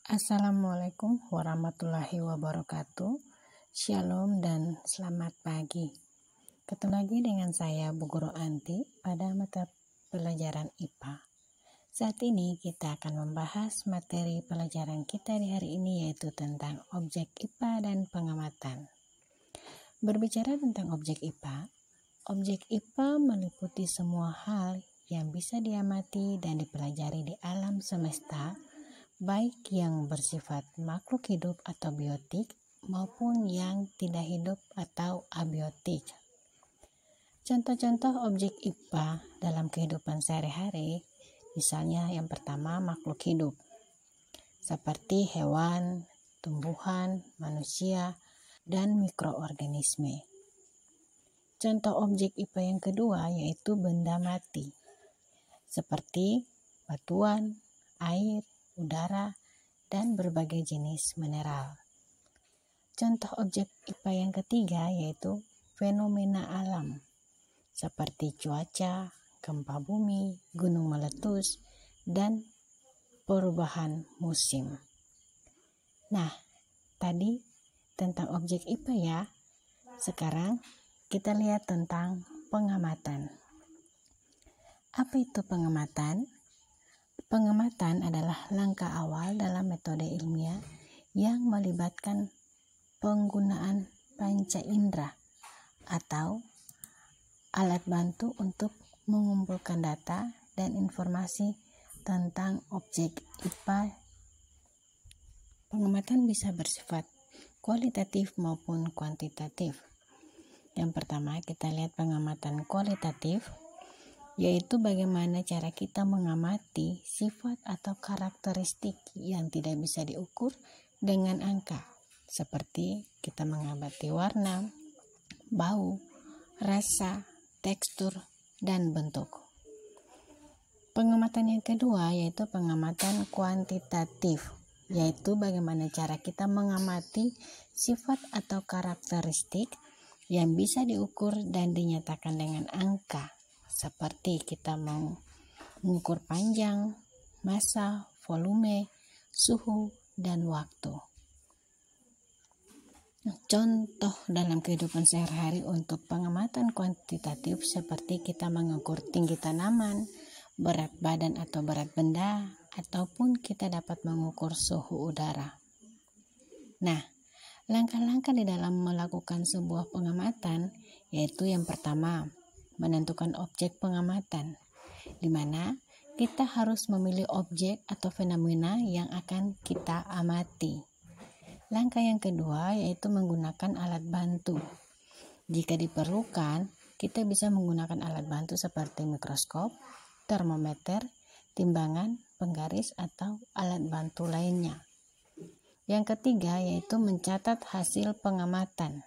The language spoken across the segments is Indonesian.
Assalamualaikum warahmatullahi wabarakatuh. Shalom dan selamat pagi. Ketemu lagi dengan saya Bu Guru Anti pada mata pelajaran IPA. Saat ini kita akan membahas materi pelajaran kita di hari ini, yaitu tentang objek IPA dan pengamatan. Berbicara tentang objek IPA meliputi semua hal yang bisa diamati dan dipelajari di alam semesta, baik yang bersifat makhluk hidup atau biotik maupun yang tidak hidup atau abiotik. Contoh-contoh objek IPA dalam kehidupan sehari-hari, misalnya yang pertama makhluk hidup, seperti hewan, tumbuhan, manusia, dan mikroorganisme. Contoh objek IPA yang kedua yaitu benda mati, seperti batuan, air, udara, dan berbagai jenis mineral. Contoh objek IPA yang ketiga yaitu fenomena alam, seperti cuaca, gempa bumi, gunung meletus, dan perubahan musim. Nah, tadi tentang objek IPA ya. Sekarang kita lihat tentang pengamatan. Apa itu pengamatan? Pengamatan adalah langkah awal dalam metode ilmiah yang melibatkan penggunaan panca indera atau alat bantu untuk mengumpulkan data dan informasi tentang objek IPA. Pengamatan bisa bersifat kualitatif maupun kuantitatif. Yang pertama, kita lihat pengamatan kualitatif, yaitu bagaimana cara kita mengamati sifat atau karakteristik yang tidak bisa diukur dengan angka, seperti kita mengamati warna, bau, rasa, tekstur, dan bentuk. Pengamatan yang kedua yaitu pengamatan kuantitatif, yaitu bagaimana cara kita mengamati sifat atau karakteristik yang bisa diukur dan dinyatakan dengan angka, seperti kita mengukur panjang, massa, volume, suhu, dan waktu. Contoh dalam kehidupan sehari-hari untuk pengamatan kuantitatif seperti kita mengukur tinggi tanaman, berat badan atau berat benda, ataupun kita dapat mengukur suhu udara. Nah, langkah-langkah di dalam melakukan sebuah pengamatan yaitu yang pertama, menentukan objek pengamatan, di mana kita harus memilih objek atau fenomena yang akan kita amati. Langkah yang kedua yaitu menggunakan alat bantu. Jika diperlukan, kita bisa menggunakan alat bantu seperti mikroskop, termometer, timbangan, penggaris, atau alat bantu lainnya. Yang ketiga yaitu mencatat hasil pengamatan.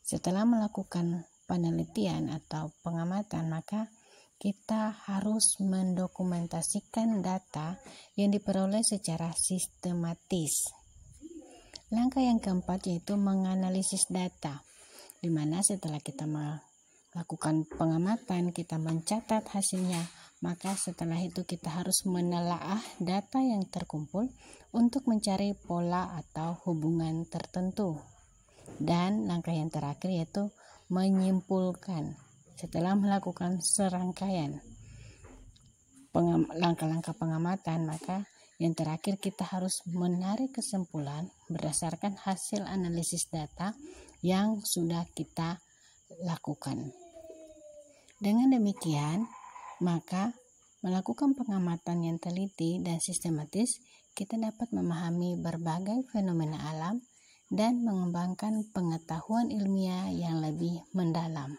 Setelah melakukan penelitian atau pengamatan, maka kita harus mendokumentasikan data yang diperoleh secara sistematis. Langkah yang keempat yaitu menganalisis data, di mana setelah kita melakukan pengamatan, kita mencatat hasilnya, maka setelah itu kita harus menelaah data yang terkumpul untuk mencari pola atau hubungan tertentu. Dan langkah yang terakhir yaitu menyimpulkan. Setelah melakukan serangkaian langkah-langkah pengamatan, maka yang terakhir kita harus menarik kesimpulan berdasarkan hasil analisis data yang sudah kita lakukan. Dengan demikian, maka melakukan pengamatan yang teliti dan sistematis, kita dapat memahami berbagai fenomena alam dan mengembangkan pengetahuan ilmiah yang lebih mendalam.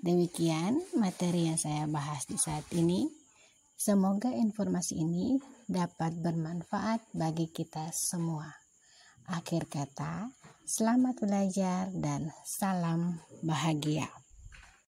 Demikian materi yang saya bahas di saat ini. Semoga informasi ini dapat bermanfaat bagi kita semua. Akhir kata, selamat belajar dan salam bahagia.